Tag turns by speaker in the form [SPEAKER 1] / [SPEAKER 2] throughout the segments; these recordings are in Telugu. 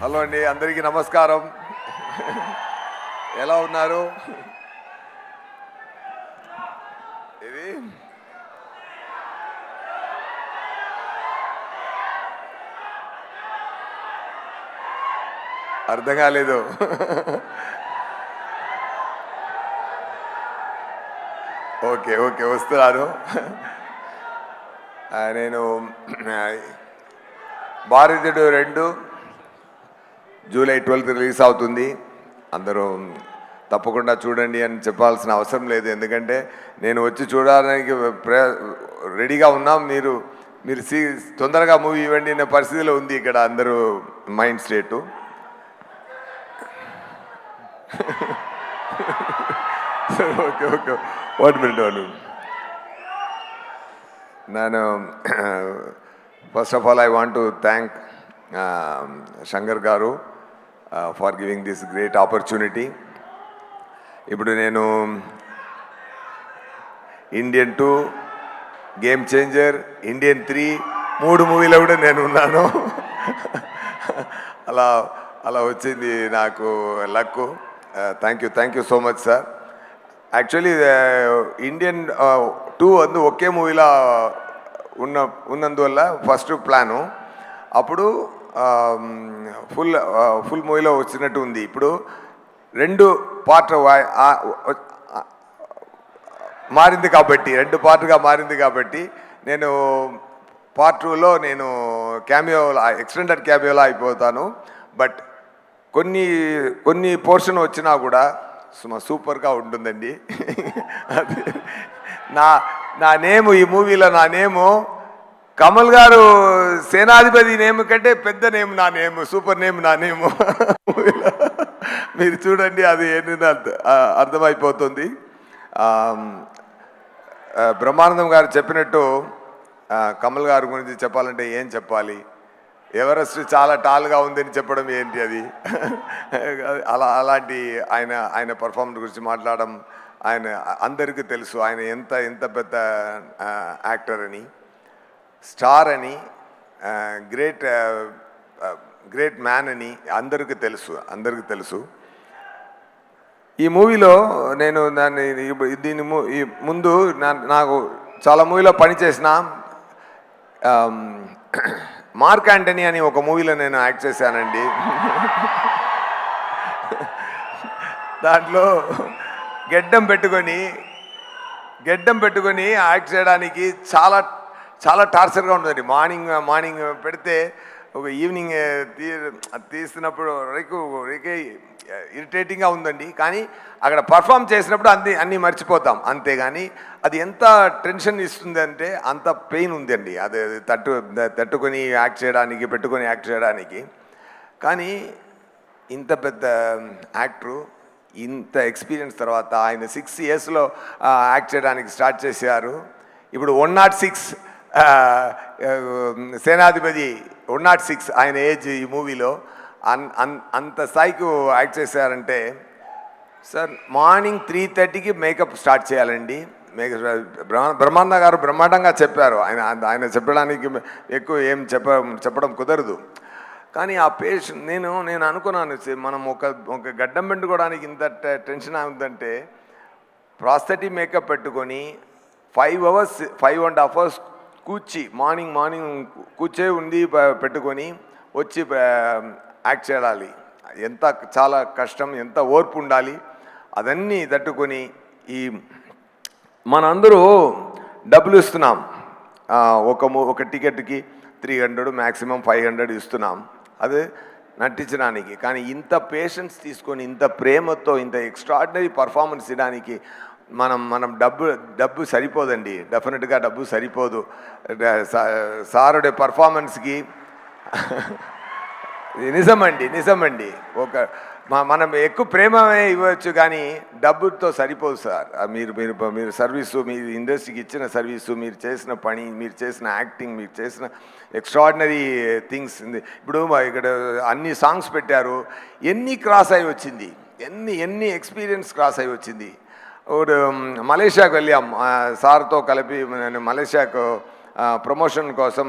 [SPEAKER 1] హలో అండి, అందరికీ నమస్కారం. ఎలా ఉన్నారు? ఇది అర్థం కాలేదు. ఓకే ఓకే, వస్తున్నాను. నేను భారతీయుడు 2 జూలై 12 రిలీజ్ అవుతుంది. అందరూ తప్పకుండా చూడండి అని చెప్పాల్సిన అవసరం లేదు, ఎందుకంటే నేను వచ్చి చూడడానికి రెడీగా ఉన్నాం. మీరు తొందరగా మూవీ ఇవ్వండి అనే పరిస్థితిలో ఉంది ఇక్కడ అందరూ mind state. Okay okay, 1 minute. నేను first of all I want to thank Shankar garu for giving this great opportunity. ఇప్పుడు నేను ఇండియన్ 2, గేమ్ చేంజర్, ఇండియన్ 3 3 మూవీలో కూడా నేను ఉన్నాను. అలా వచ్చింది నాకు luck. Thank you so much sir. Actually Indian 2 ఒకే మూవీలో ఉన్నందువల్ల ఫస్ట్ ప్లాను అప్పుడు ఫుల్ మూవీలో వచ్చినట్టు ఉంది. ఇప్పుడు 2 పార్ట్ మారింది కాబట్టి 2 పార్ట్గా మారింది కాబట్టి నేను పార్ట్ 2లో నేను ఎక్స్టెండెడ్ క్యామియోలో అయిపోతాను. బట్ కొన్ని పోర్షన్ వచ్చినా కూడా సూపర్గా ఉంటుందండి. అది నా నేము ఈ మూవీలో నా నేము కమల్ గారు సేనాధిపతి నేమ్ కంటే పెద్ద నేమ్ నా నేమ్, సూపర్ నేమ్ నా నేము. మీరు చూడండి, అది ఏంటంటే అర్థమైపోతుంది. బ్రహ్మానందం గారు చెప్పినట్టు కమల్ గారి గురించి చెప్పాలంటే ఏం చెప్పాలి? ఎవరెస్ట్ చాలా టాల్గా ఉందని చెప్పడం ఏంటి అది? అలాంటి ఆయన పర్ఫార్మెన్స్ గురించి మాట్లాడడం, ఆయన అందరికీ తెలుసు ఆయన ఎంత పెద్ద యాక్టర్ అని, స్టార్ అని, గ్రేట్ మ్యాన్ అని అందరికీ తెలుసు. ఈ మూవీలో నేను ఈ ముందు నాకు చాలా మూవీలో పనిచేసిన మార్క్ యాంటనీ అని ఒక మూవీలో నేను యాక్ట్ చేశానండి. దాంట్లో గెడ్డం పెట్టుకొని యాక్ట్ చేయడానికి చాలా టార్చర్గా ఉంటుందండి. మార్నింగ్ పెడితే ఒక ఈవినింగ్ తీస్తున్నప్పుడు ఇరిటేటింగ్గా ఉందండి. కానీ అక్కడ పర్ఫామ్ చేసినప్పుడు అన్నీ మర్చిపోతాం, అంతేగాని అది ఎంత టెన్షన్ ఇస్తుంది అంటే అంత పెయిన్ ఉందండి. అది తట్టుకొని యాక్ట్ చేయడానికి, పెట్టుకొని యాక్ట్ చేయడానికి. కానీ ఇంత పెద్ద యాక్టరు, ఇంత ఎక్స్పీరియన్స్ తర్వాత ఆయన 6 yearsలో యాక్ట్ చేయడానికి స్టార్ట్ చేశారు. ఇప్పుడు 106 సేనాధిపతి 106 ఆయన ఏజ్ ఈ మూవీలో. అంత స్థాయికి యాక్ట్ చేశారంటే సార్, మార్నింగ్ 3:30కి మేకప్ స్టార్ట్ చేయాలండి. బ్రహ్మానంద గారు బ్రహ్మాండంగా చెప్పారు. ఆయన చెప్పడానికి ఎక్కువ ఏం చెప్పడం కుదరదు. కానీ ఆ పేషెంట్ నేను అనుకున్నాను, మనం ఒక గడ్డం పెట్టుకోవడానికి ఇంత టెన్షన్ అవుతుందంటే ప్రాస్థెటిక్ మేకప్ పెట్టుకొని 5.5 hours మార్నింగ్ కూర్చే ఉండి పెట్టుకొని వచ్చి యాక్ట్ చేయాలి. చాలా కష్టం, ఎంత ఓర్పు ఉండాలి. అదన్నీ తట్టుకొని మనందరూ డబ్బులు ఇస్తున్నాం. ఒక టికెట్కి 300, మ్యాక్సిమం 500 ఇస్తున్నాం అది నటించడానికి. కానీ ఇంత పేషెన్స్ తీసుకొని, ఇంత ప్రేమతో, ఇంత ఎక్స్ట్రాడినరీ పర్ఫార్మెన్స్ ఇవ్వడానికి మనం డబ్బు సరిపోదండి. డెఫినెట్గా డబ్బు సరిపోదు. సారుడే పర్ఫార్మెన్స్కి నిజమండి. మనం ఎక్కువ ప్రేమే ఇవ్వచ్చు, కానీ డబ్బుతో సరిపోదు సార్. మీరు సర్వీసు, మీరు ఇండస్ట్రీకి ఇచ్చిన సర్వీసు, మీరు చేసిన పని, మీరు చేసిన యాక్టింగ్, మీరు చేసిన ఎక్స్ట్రాడినరీ థింగ్స్. ఇప్పుడు ఇక్కడ అన్ని సాంగ్స్ పెట్టారు, ఎన్ని క్రాస్ అయి వచ్చింది, ఎన్ని ఎక్స్పీరియన్స్ క్రాస్ అయి వచ్చింది. ఇప్పుడు మలేషియాకు వెళ్ళాం సార్తో కలిపి. నేను మలేషియాకు ప్రమోషన్ కోసం,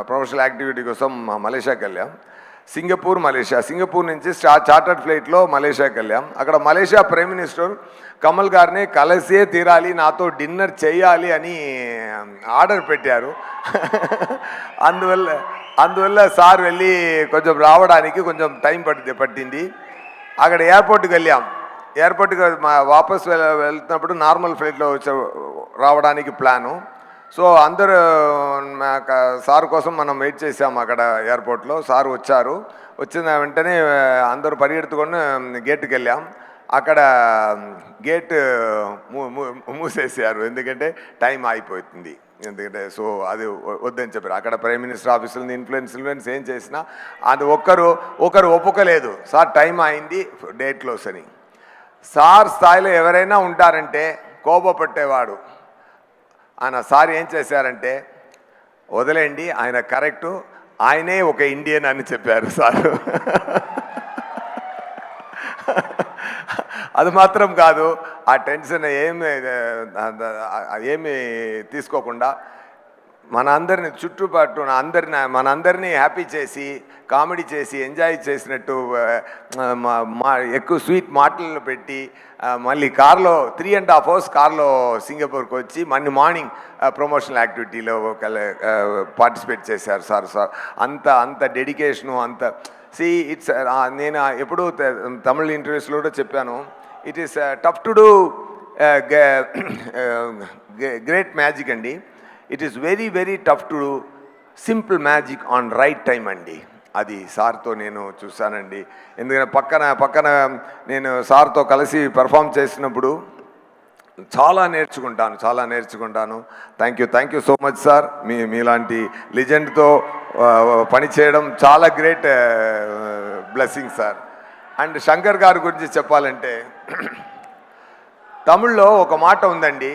[SPEAKER 1] ప్రమోషనల్ యాక్టివిటీ కోసం మలేషియాకి వెళ్ళాం. Singapore, Malaysia. సింగపూర్ నుంచి చార్టర్డ్ ఫ్లైట్లో మలేషియాకి వెళ్ళాం. అక్కడ మలేషియా ప్రైమ్ మినిస్టర్ కమల్ గారిని కలిసే తీరాలి, నాతో డిన్నర్ చేయాలి అని ఆర్డర్ పెట్టారు. అందువల్ల సార్ వెళ్ళి కొంచెం రావడానికి కొంచెం టైం పట్టింది. అక్కడ ఎయిర్పోర్ట్కి వెళ్ళాం. ఎయిర్పోర్ట్కి వాపస్ వెళ్తున్నప్పుడు నార్మల్ ఫ్లైట్లో రావడానికి ప్లాను. సో అందరూ సార్ కోసం మనం వెయిట్ చేసాము అక్కడ ఎయిర్పోర్ట్లో. సార్ వచ్చారు. వచ్చిన వెంటనే అందరూ పరిగెత్తుకొని గేట్కి వెళ్ళాం. అక్కడ గేట్ మూసేసారు, ఎందుకంటే టైం అయిపోతుంది. ఎందుకంటే సో అది వద్దని చెప్పారు. అక్కడ ప్రైమ్ మినిస్టర్ ఆఫీసులో ఇన్ఫ్లుయెన్స్ ఏం చేసినా అది ఒకరు ఒప్పుకోలేదు. సార్ టైం అయింది, డేట్ క్లోజ్ అని. సార్ స్థాయిలో ఎవరైనా ఉంటారంటే కోపపట్టేవాడు. ఆయన సార్ ఏం చేశారంటే, వదిలేండి ఆయన కరెక్టు, ఆయనే ఒక ఇండియన్ అని చెప్పారు సార్. అది మాత్రం కాదు, ఆ టెన్షన్ ఏమి తీసుకోకుండా మనందరినీ చుట్టుపట్టు మనందరినీ హ్యాపీ చేసి కామెడీ చేసి ఎంజాయ్ చేసినట్టు ఎక్కువ స్వీట్ మాటలను పెట్టి మళ్ళీ కార్లో 3.5 hours కార్లో సింగపూర్కి వచ్చి మళ్ళీ మార్నింగ్ ప్రమోషనల్ యాక్టివిటీలో పార్టిసిపేట్ చేశారు సార్. అంత డెడికేషను అంత ఇట్స్ నేను ఎప్పుడూ తమిళ ఇంటర్వ్యూస్లో కూడా చెప్పాను, it is tough to do great magic అండి. It is very very tough to do simple magic on right time అండి. అది సార్తో నేను చూశానండి. ఎందుకంటే పక్కన నేను సార్తో కలిసి పెర్ఫామ్ చేసినప్పుడు చాలా నేర్చుకుంటాను. Thank you so much sir. మీలాంటి లెజెండ్తో పనిచేయడం చాలా great blessing sir. And Shankar గారి గురించి చెప్పాలంటే, తమిళ్లో ఒక మాట ఉందండి,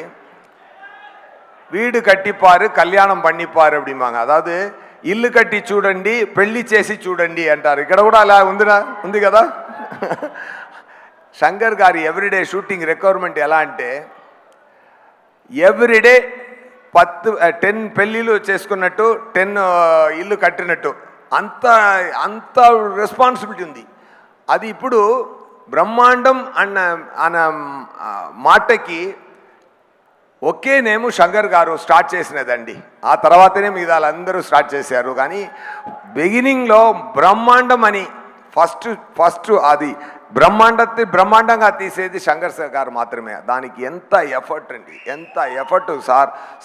[SPEAKER 1] வீடு கட்டிப்பாரு கல்யாணம் பண்ணிப்பாரு அப்படிம்பாங்க. அதாவது ఇల్లు కట్టి చూడండి, పెళ్లి చేసి చూడండి అంటారు. ఇక్కడ కూడా అలా ఉంది కదా. శంకర్ గారి ఎవ్రీడే షూటింగ్ రిక్వైర్మెంట్ ఎలా అంటే, ఎవ్రీడే 10 పెళ్ళిళ్ళు చేసుకున్నట్టు 10 ఇల్లు కట్టినట్టు అంత రెస్పాన్సిబిలిటీ ఉంది. అది ఇప్పుడు బ్రహ్మాండం అన్న మాటకి ఒకే నేము శంకర్ గారు స్టార్ట్ చేసినదండి. ఆ తర్వాతనే మిగతా వాళ్ళందరూ స్టార్ట్ చేశారు. కానీ బిగినింగ్లో బ్రహ్మాండం అని ఫస్ట్ అది బ్రహ్మాండంగా తీసేది శంకర్ గారు మాత్రమే. దానికి ఎంత ఎఫర్ట్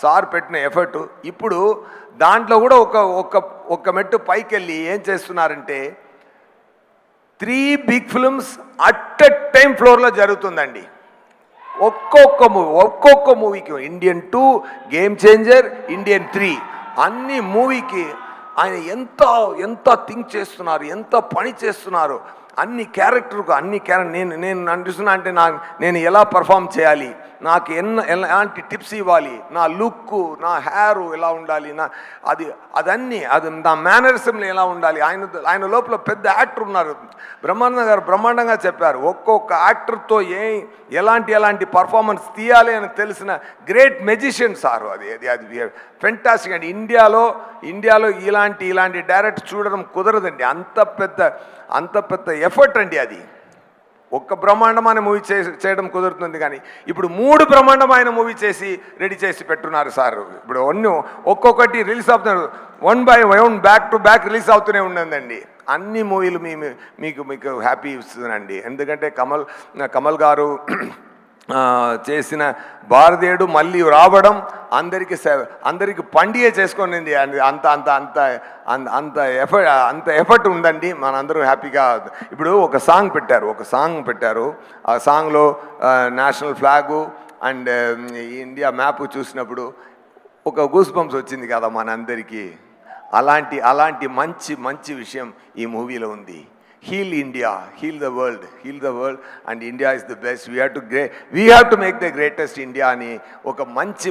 [SPEAKER 1] సార్ పెట్టిన ఎఫర్ట్. ఇప్పుడు దాంట్లో కూడా ఒక మెట్టు పైకి వెళ్ళి ఏం చేస్తున్నారంటే, 3 big films at a time ఫ్లోర్లో జరుగుతుందండి. ఒక్కొక్క మూవీకి ఇండియన్ 2, గేమ్ చేంజర్, ఇండియన్ 3 అన్ని మూవీకి ఆయన ఎంత థింక్ చేస్తున్నారు, ఎంత పని చేస్తున్నారు. అన్ని క్యారెక్టర్ నేను అనిపిస్తున్నా అంటే నేను ఎలా పర్ఫామ్ చేయాలి, నాకు ఎలాంటి టిప్స్ ఇవ్వాలి, నా లుక్, నా హెయిర్ ఎలా ఉండాలి, నా మేనరిజంలో ఎలా ఉండాలి. ఆయన లోపల పెద్ద యాక్టర్ ఉన్నారు. బ్రహ్మాండంగా చెప్పారు. ఒక్కొక్క యాక్టర్తో ఎలాంటి పర్ఫార్మెన్స్ తీయాలి అని తెలిసిన గ్రేట్ మెజిషియన్ సార్. అది ఫెంటాస్టిక్ అండి. ఇండియాలో ఇలాంటి డైరెక్ట్ చూడడం కుదరదండి. అంత పెద్ద ఎఫర్ట్ అండి. అది ఒక్క బ్రహ్మాండమైన మూవీ చేయడం కుదురుతుంది. కానీ ఇప్పుడు 3 బ్రహ్మాండమైన మూవీ రెడీ చేసి పెట్టున్నారు సార్. ఇప్పుడు ఒక్కొక్కటి రిలీజ్ అవుతున్నారు, 1 by 1 back to back release అవుతూనే ఉన్నదండి. అన్ని మూవీలు మీకు హ్యాపీ ఇస్తుందండి. ఎందుకంటే కమల్ గారు చేసిన భారతీయుడు మళ్ళీ రావడం అందరికి పండుగ చేసుకునింది. అంత ఎఫర్ట్ ఉందండి. మనందరూ హ్యాపీగా ఇప్పుడు ఒక సాంగ్ పెట్టారు. ఆ సాంగ్లో national flag and India map చూసినప్పుడు ఒక గూస్ బంప్స్ వచ్చింది కదా మనందరికీ. అలాంటి మంచి విషయం ఈ మూవీలో ఉంది. Heal India, heal the world and India is the best. We have to make the greatest India అని ఒక మంచి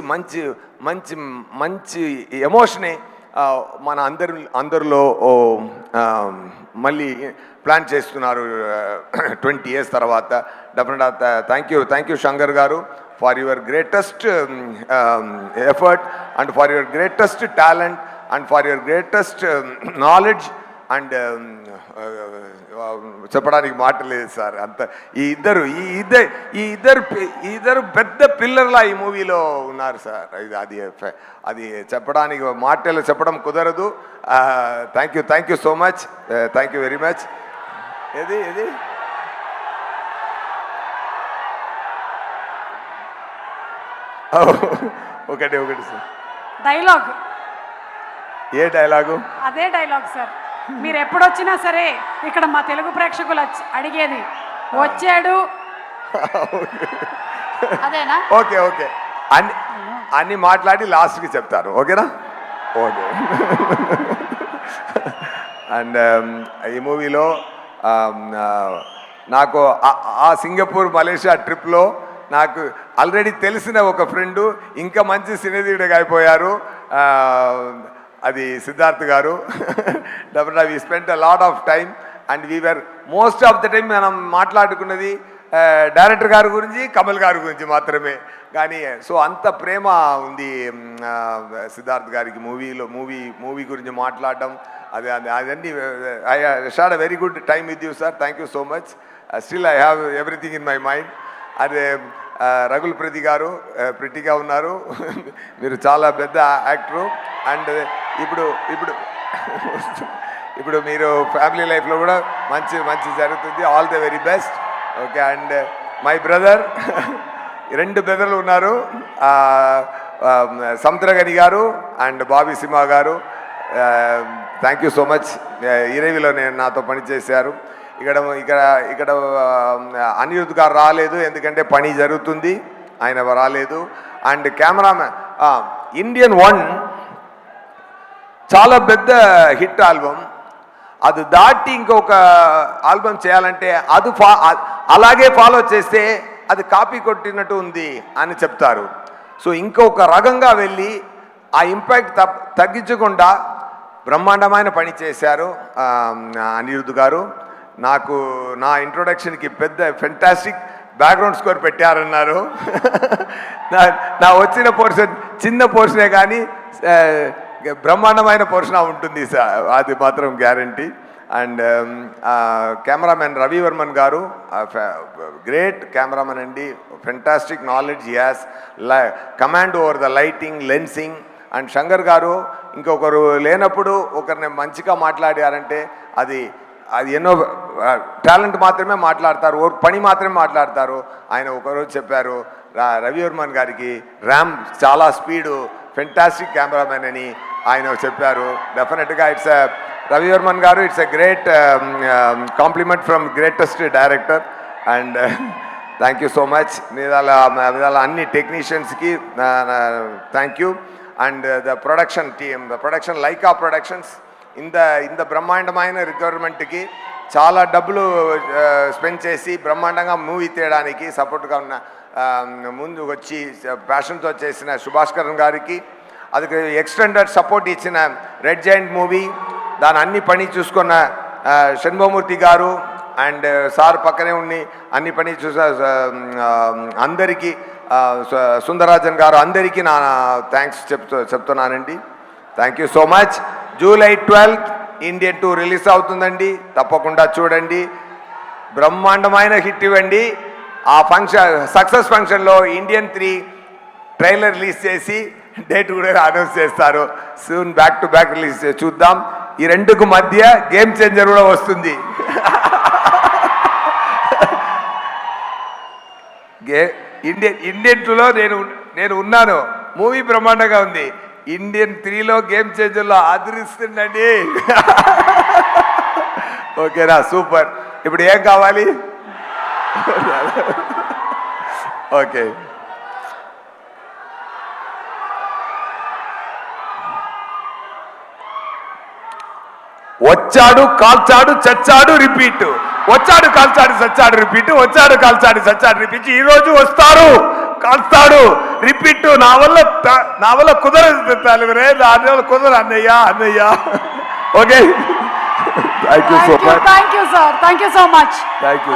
[SPEAKER 1] ఎమోషనే మన అందరిలో మళ్ళీ ప్లాన్ చేస్తున్నారు 20 years తర్వాత. డెఫినెట్ థ్యాంక్ యూ శంకర్ గారు for your greatest effort and for your greatest talent and for your greatest knowledge and చెప్పడానికి మాట లేదు సార్. అంత ఈ ఇద్దరు పెద్ద పిల్లర్లా ఈ మూవీలో ఉన్నారు సార్. అది చెప్పడానికి మాటలు చెప్పడం కుదరదు. Thank you so much, thank you very much. ఏది ఒకటి సార్
[SPEAKER 2] డైలాగ్.
[SPEAKER 1] ఏ డైలాగు?
[SPEAKER 2] అదే డైలాగ్ సార్. మీరు ఎప్పుడొచ్చినా సరే ఇక్కడ మా తెలుగు ప్రేక్షకులు అడిగేది వచ్చాడు అదేనా?
[SPEAKER 1] ఓకే అన్ని మాట్లాడి లాస్ట్కి చెప్తారు. ఓకేనా? ఓకే. అండ్ ఈ మూవీలో నాకు ఆ సింగపూర్ మలేషియా ట్రిప్లో నాకు ఆల్రెడీ తెలిసిన ఒక ఫ్రెండు ఇంకా మంచి సినీధీయుడిగా అయిపోయారు. అది సిద్ధార్థ్ గారు. డెఫినెట్గా we spent a lot of time and we are most of the time మనం మాట్లాడుకున్నది డైరెక్టర్ గారి గురించి, కమల్ గారి గురించి మాత్రమే. కానీ సో అంత ప్రేమ ఉంది సిద్ధార్థ్ గారికి మూవీ గురించి మాట్లాడడం. అదన్నీ I shared a very good time with you sir. Thank you so much. Still I have everything in my mind. అదే రఘుల్ ప్రతి గారు ప్రిటిగా ఉన్నారు. మీరు చాలా పెద్ద యాక్టరు. అండ్ ఇప్పుడు మీరు ఫ్యామిలీ లైఫ్లో కూడా మంచి జరుగుతుంది. All the very best. Okay. And my brother, 2 బ్రదర్లు ఉన్నారు, Samuthirakani garu and Bobby Simha garu. Thank you so much. ఇరవిలో నాతో పనిచేశారు. ఇక్కడ అనిరుద్ధ్ గారు రాలేదు, ఎందుకంటే పని జరుగుతుంది, ఆయన రాలేదు. అండ్ కెమెరామ్యాన్ ఇండియన్ 1 చాలా పెద్ద హిట్ ఆల్బమ్. అది దాటి ఇంకొక ఆల్బమ్ చేయాలంటే అలాగే ఫాలో చేస్తే అది కాపీ కొట్టినట్టు ఉంది అని చెప్తారు. సో ఇంకొక రకంగా వెళ్ళి ఆ ఇంపాక్ట్ తగ్గించకుండా బ్రహ్మాండమైన పని చేశారు అనిరుద్ధ్ గారు. నాకు నా ఇంట్రొడక్షన్కి పెద్ద ఫెంటాస్టిక్ బ్యాక్గ్రౌండ్ స్కోర్ పెట్టారన్నారు. నా వచ్చిన పోర్షన్ చిన్న పోర్షనే కానీ బ్రహ్మాండమైన పోర్షన్ ఉంటుంది సార్, అది మాత్రం గ్యారంటీ. అండ్ కెమెరామెన్ రవివర్మన్ గారు గ్రేట్ కెమెరామెన్ అండి. Fantastic knowledge he has, command over the lighting, lensing. And Shankar గారు ఇంకొకరు లేనప్పుడు ఒకరిని మంచిగా మాట్లాడారంటే అది ఎన్నో టాలెంట్ మాత్రమే మాట్లాడతారు, పని మాత్రమే మాట్లాడతారు. ఆయన ఒకరోజు చెప్పారు రవివర్మన్ గారికి ర్యామ్ చాలా స్పీడు, ఫెంటాస్టిక్ కెమెరామెన్ అని ఆయన చెప్పారు. డెఫినెట్గా Ravivarman garu it's a great compliment from greatest director. And thank you so much. మీద అన్ని టెక్నీషియన్స్కి thank you. And the production team, the production Lyca productions, ఇంత బ్రహ్మాండమైన రిక్వైర్మెంట్కి చాలా డబ్బులు స్పెండ్ చేసి బ్రహ్మాండంగా మూవీ తీయడానికి సపోర్ట్గా ఉన్న ముందు వచ్చి ప్యాషన్తో చేసిన సుభాష్కరన్ గారికి, அதுக்கு ఎక్స్టెండెడ్ సపోర్ట్ ఇచ్చిన రెడ్ జైంట్ మూవీ దాని అన్ని పని చూసుకున్న షణ్ముఖమూర్తి గారు అండ్ సార్ పక్కనే ఉండి అన్ని పని చూసా అందరికీ, సుందరరాజన్ గారు, అందరికీ నా థ్యాంక్స్ చెప్తున్నానండి. Thank you so much. July 12 Indian 2 release అవుతుందండి, తప్పకుండా చూడండి. బ్రహ్మాండమైన హిట్ ఇవ్వండి. ఆ ఫంక్షన్ సక్సెస్ ఫంక్షన్లో ఇండియన్ 3 ట్రైలర్ రిలీజ్ చేసి డేట్ కూడా అనౌన్స్ చేస్తారు. Soon back to back release చూద్దాం. ఈ రెండుకు మధ్య గేమ్ చేంజర్ కూడా వస్తుంది. ఇండియన్ 2లో నేను ఉన్నాను, మూవీ బ్రహ్మాండంగా ఉంది. ఇండియన్ 3లో గేమ్ చేంజర్లో అదిరిస్తుందండి. ఓకేనా? సూపర్. ఇప్పుడు ఏం కావాలి? ఓకే. వచ్చాడు, కాల్చాడు, చచ్చాడు, రిపీట్. వచ్చాడు, కాల్చాడు, చచ్చాడు, రిపీట్. వచ్చాడు, కాల్చాడు, చచ్చాడు, రిపీట్. ఈ రోజు వస్తారు, కాల్స్తాడు, రిపీట్. నా వల్ల కుదరదు తెలుగురే, దాని వల్ల కుదరదు అన్నయ్య. Okay. Thank you so much.
[SPEAKER 2] Thank you sir. Thank you so much.
[SPEAKER 1] Thank you.